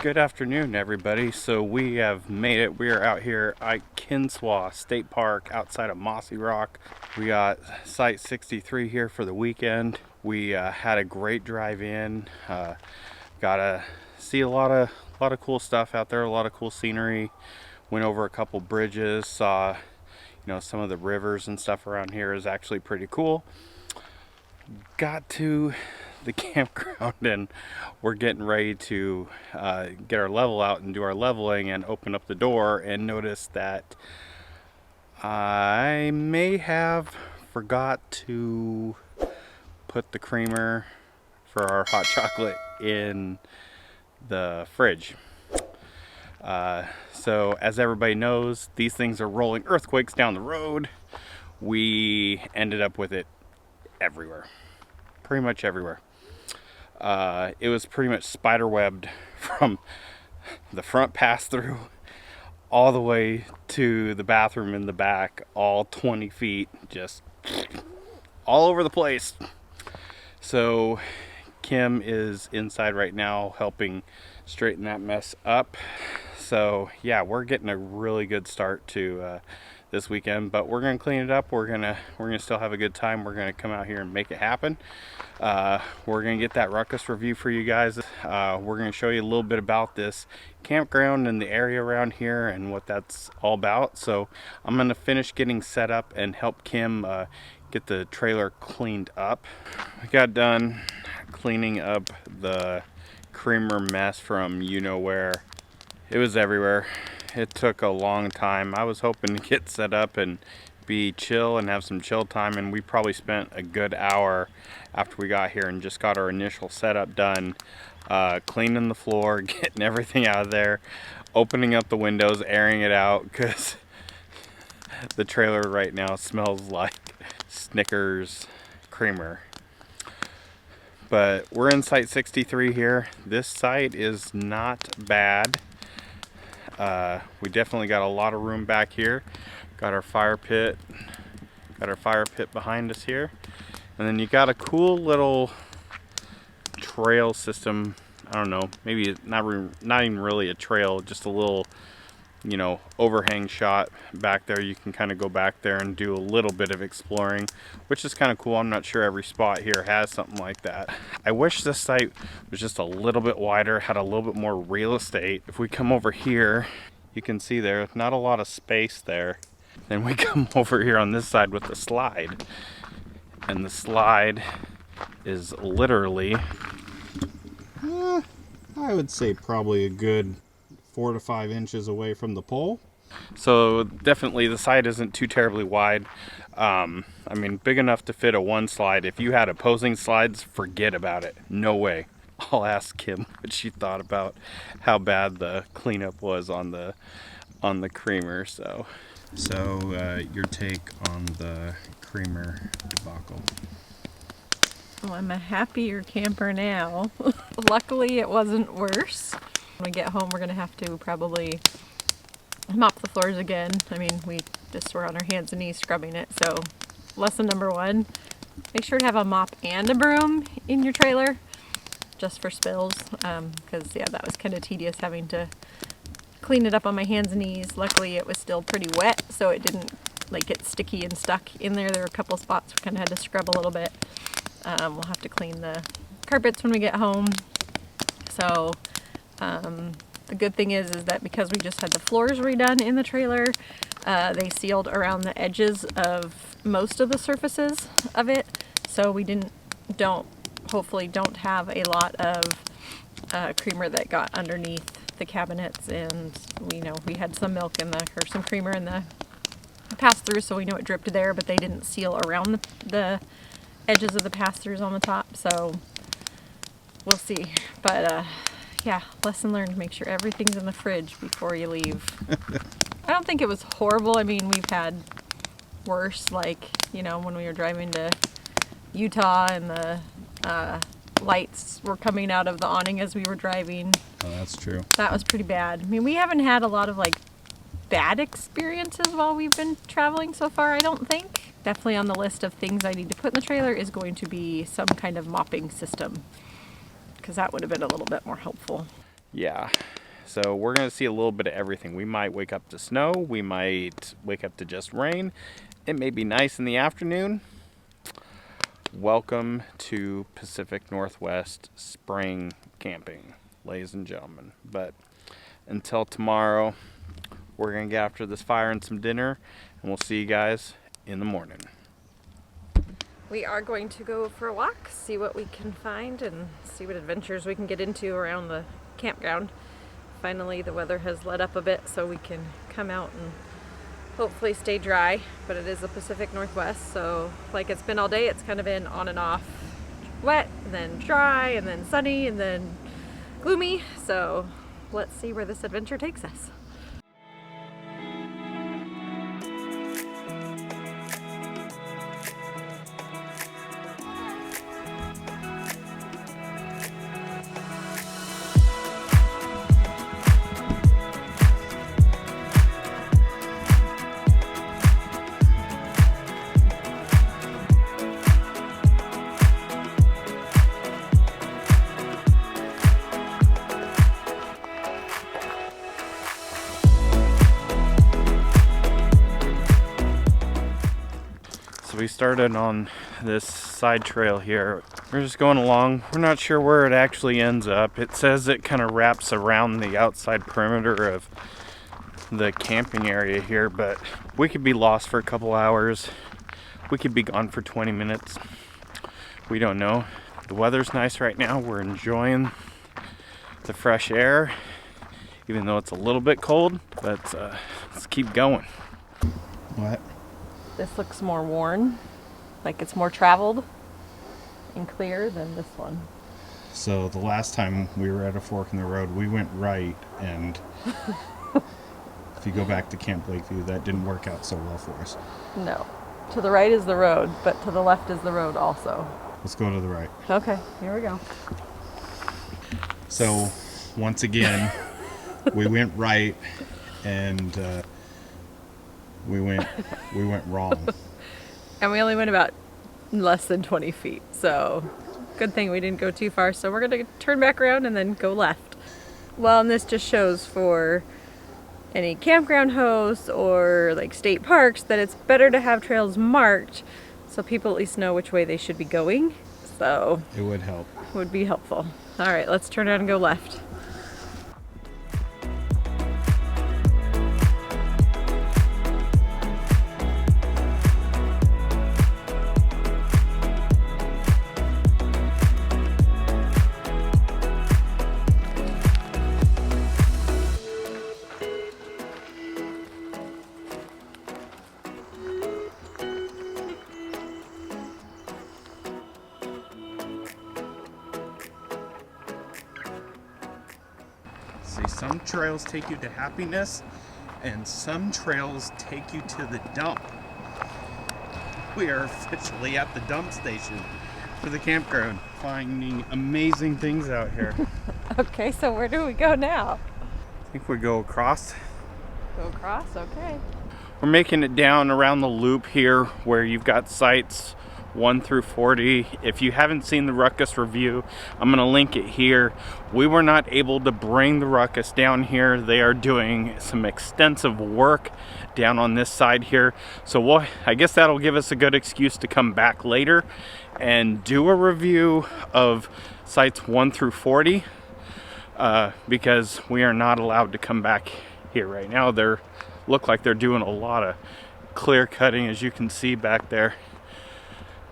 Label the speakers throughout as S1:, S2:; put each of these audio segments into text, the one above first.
S1: Good afternoon, everybody. So we have made it. We are out here at Ike Kinswa State Park outside of Mossy Rock. We got Site 63 here for the weekend. We had a great drive in. Got to see a lot of cool stuff out there. A lot of cool scenery. Went over a couple bridges. Saw, some of the rivers and stuff around here is actually pretty cool. Got to the campground and we're getting ready to get our level out and do our leveling and open up the door and notice that I may have forgot to put the creamer for our hot chocolate in the fridge. So as everybody knows, these things are rolling earthquakes down the road. We ended up with it everywhere, pretty much everywhere. It was pretty much spiderwebbed from the front pass-through all the way to the bathroom in the back, all 20 feet, just all over the place. So Kim is inside right now helping straighten that mess up. So yeah, we're getting a really good start to this weekend, but we're gonna clean it up. We're gonna still have a good time. We're gonna come out here and make it happen. We're gonna get that ruckus review for you guys. We're gonna show you a little bit about this campground and the area around here and what that's all about. So I'm gonna finish getting set up and help Kim get the trailer cleaned up. I got done cleaning up the creamer mess from where. It was everywhere. It took a long time. I was hoping to get set up and be chill and have some chill time, and we probably spent a good hour after we got here and just got our initial setup done, cleaning the floor, getting everything out of there, opening up the windows, airing it out, because the trailer right now smells like Snickers creamer. But we're in Site 63 here. This site is not bad. We definitely got a lot of room back here. Got our fire pit behind us here, and then you got a cool little trail system. I don't know, maybe not even really a trail, just a little overhang shot back there. You can kind of go back there and do a little bit of exploring, which is kind of cool. I'm not sure every spot here has something like that. I wish this site was just a little bit wider, had a little bit more real estate. If we come over here, you can see there's not a lot of space there. Then we come over here on this side with the slide, and the slide is literally I would say probably a good 4 to 5 inches away from the pole. So definitely the side isn't too terribly wide. I mean, big enough to fit a one slide. If you had opposing slides, forget about it. No way. I'll ask Kim what she thought about how bad the cleanup was on the creamer. So your take on the creamer debacle?
S2: Well, I'm a happier camper now. Luckily, it wasn't worse. When we get home, we're gonna have to probably mop the floors again. I mean, we just were on our hands and knees scrubbing it. So lesson number 1, make sure to have a mop and a broom in your trailer just for spills. Because yeah, that was kind of tedious having to clean it up on my hands and knees. Luckily, it was still pretty wet, so it didn't get sticky and stuck in there. There were a couple spots we kind of had to scrub a little bit. We'll have to clean the carpets when we get home. So the good thing is that because we just had the floors redone in the trailer, they sealed around the edges of most of the surfaces of it. So we hopefully don't have a lot of creamer that got underneath the cabinets, and we had some milk or some creamer in the pass-through, so we know it dripped there, but they didn't seal around the edges of the pass-throughs on the top, so we'll see. But yeah, lesson learned, make sure everything's in the fridge before you leave. I don't think it was horrible. I mean, we've had worse, when we were driving to Utah and the lights were coming out of the awning as we were driving.
S1: Oh, that's true.
S2: That was pretty bad. I mean, we haven't had a lot of bad experiences while we've been traveling so far, I don't think. Definitely on the list of things I need to put in the trailer is going to be some kind of mopping system, because that would have been a little bit more helpful.
S1: Yeah, so we're gonna see a little bit of everything. We might wake up to snow, we might wake up to just rain. It may be nice in the afternoon. Welcome to Pacific Northwest spring camping, ladies and gentlemen. But until tomorrow, we're gonna get after this fire and some dinner, and we'll see you guys in the morning.
S2: We are going to go for a walk, see what we can find, and see what adventures we can get into around the campground. Finally, the weather has let up a bit, so we can come out and hopefully stay dry. But it is the Pacific Northwest, so like it's been all day, it's kind of been on and off, wet, and then dry, and then sunny, and then gloomy. So let's see where this adventure takes us.
S1: So we started on this side trail here. We're just going along. We're not sure where it actually ends up. It says it kind of wraps around the outside perimeter of the camping area here, but we could be lost for a couple hours. We could be gone for 20 minutes. We don't know. The weather's nice right now. We're enjoying the fresh air, even though it's a little bit cold, but let's keep going. What?
S2: This looks more worn, like it's more traveled and clear than this one.
S1: So the last time we were at a fork in the road, we went right, and if you go back to Camp Lakeview, that didn't work out so well for us.
S2: No. To the right is the road, but to the left is the road also.
S1: Let's go to the right.
S2: Okay, here we go.
S1: So once again, we went right, and we went wrong.
S2: And we only went about less than 20 feet, so good thing we didn't go too far. So we're gonna turn back around and then go left. Well, and this just shows for any campground hosts or like state parks that it's better to have trails marked so people at least know which way they should be going. So
S1: It would help.
S2: would be helpful. All right, let's turn around and go left.
S1: See, some trails take you to happiness, and some trails take you to the dump. We are officially at the dump station for the campground, finding amazing things out here.
S2: Okay, so where do we go now?
S1: I think we go across.
S2: Go across, okay.
S1: We're making it down around the loop here where you've got sites 1 through 40. If you haven't seen the Ruckus review, I'm going to link it here. We were not able to bring the Ruckus down here. They are doing some extensive work down on this side here. So I guess that'll give us a good excuse to come back later and do a review of sites 1 through 40 because we are not allowed to come back here right now. They look like they're doing a lot of clear cutting, as you can see back there.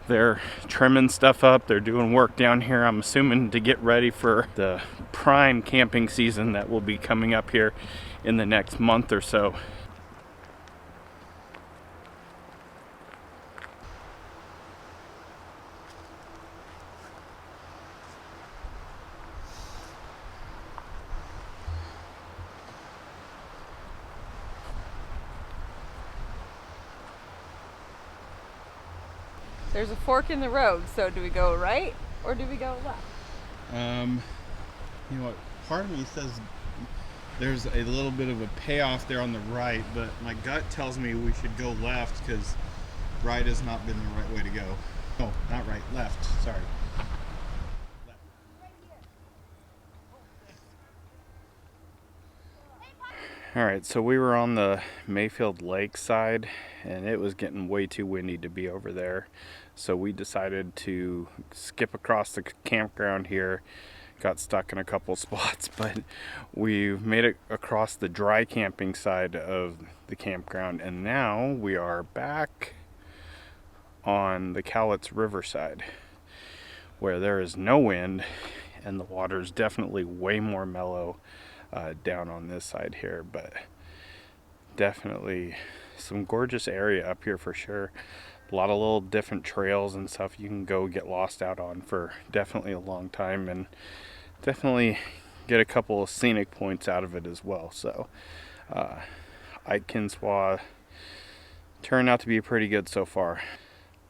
S1: They're trimming stuff up, they're doing work down here, I'm assuming to get ready for the prime camping season that will be coming up here in the next month or so.
S2: There's a fork in the road, so do we go right or do we go left?
S1: You know what, part of me says there's a little bit of a payoff there on the right, but my gut tells me we should go left because right has not been the right way to go. Oh, not right, left, sorry. Alright, so we were on the Mayfield Lake side, and it was getting way too windy to be over there. So we decided to skip across the campground here. Got stuck in a couple spots, but we made it across the dry camping side of the campground, and now we are back on the Callots River side, where there is no wind, and the water is definitely way more mellow down on this side here, but definitely some gorgeous area up here for sure. A lot of little different trails and stuff you can go get lost out on for definitely a long time, and definitely get a couple of scenic points out of it as well. So Ike Kinswa turned out to be pretty good so far.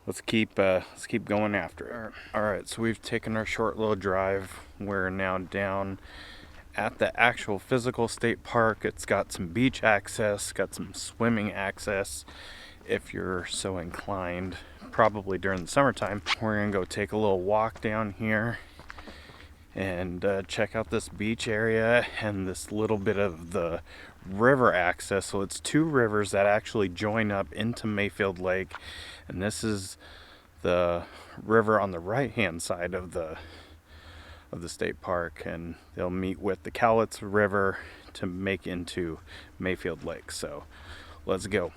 S1: Let's keep going after it. All right, so we've taken our short little drive. We're now down at the actual physical state park. It's got some beach access, got some swimming access if you're so inclined, probably during the summertime. We're gonna go take a little walk down here and check out this beach area and this little bit of the river access. So it's two rivers that actually join up into Mayfield Lake, and this is the river on the right hand side of the state park, and they'll meet with the Callots River to make into Mayfield Lake. So let's go.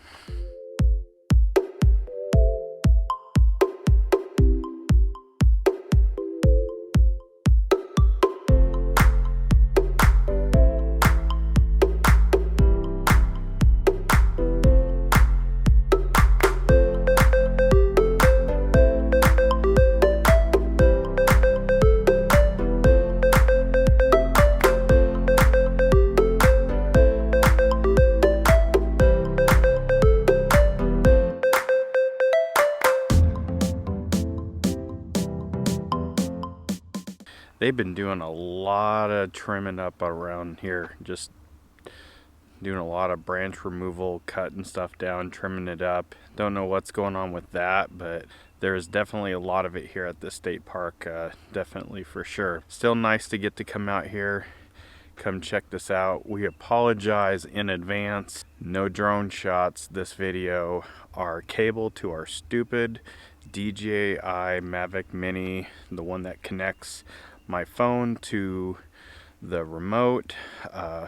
S1: They've been doing a lot of trimming up around here, just doing a lot of branch removal, cutting stuff down, trimming it up. Don't know what's going on with that, but there's definitely a lot of it here at the state park, definitely for sure. Still nice to get to come out here, come check this out. We apologize in advance. No drone shots this video. Our cable to our stupid DJI Mavic Mini, the one that connects my phone to the remote,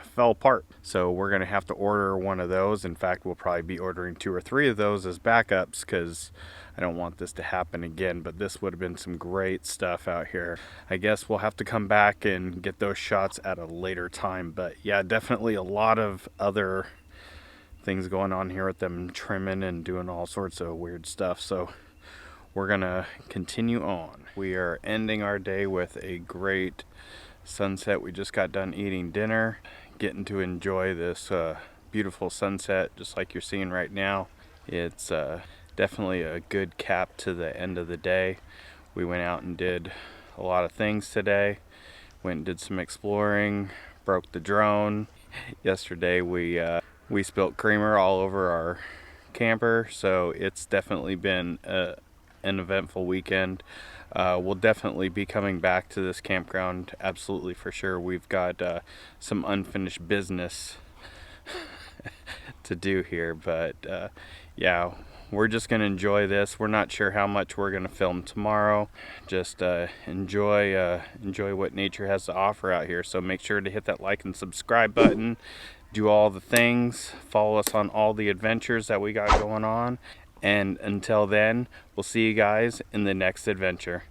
S1: fell apart. So we're gonna have to order one of those. In fact, we'll probably be ordering 2 or 3 of those as backups, because I don't want this to happen again. But this would have been some great stuff out here. I guess we'll have to come back and get those shots at a later time. But yeah, definitely a lot of other things going on here with them trimming and doing all sorts of weird stuff. So we're gonna continue on. We are ending our day with a great sunset. We just got done eating dinner, getting to enjoy this beautiful sunset just like you're seeing right now. It's definitely a good cap to the end of the day. We went out and did a lot of things today. Went and did some exploring, broke the drone. Yesterday we spilt creamer all over our camper, so it's definitely been an eventful weekend. We'll definitely be coming back to this campground, absolutely for sure. We've got some unfinished business to do here, but yeah, we're just gonna enjoy this. We're not sure how much we're gonna film tomorrow. Just enjoy what nature has to offer out here. So make sure to hit that like and subscribe button, do all the things, follow us on all the adventures that we got going on. And until then, we'll see you guys in the next adventure.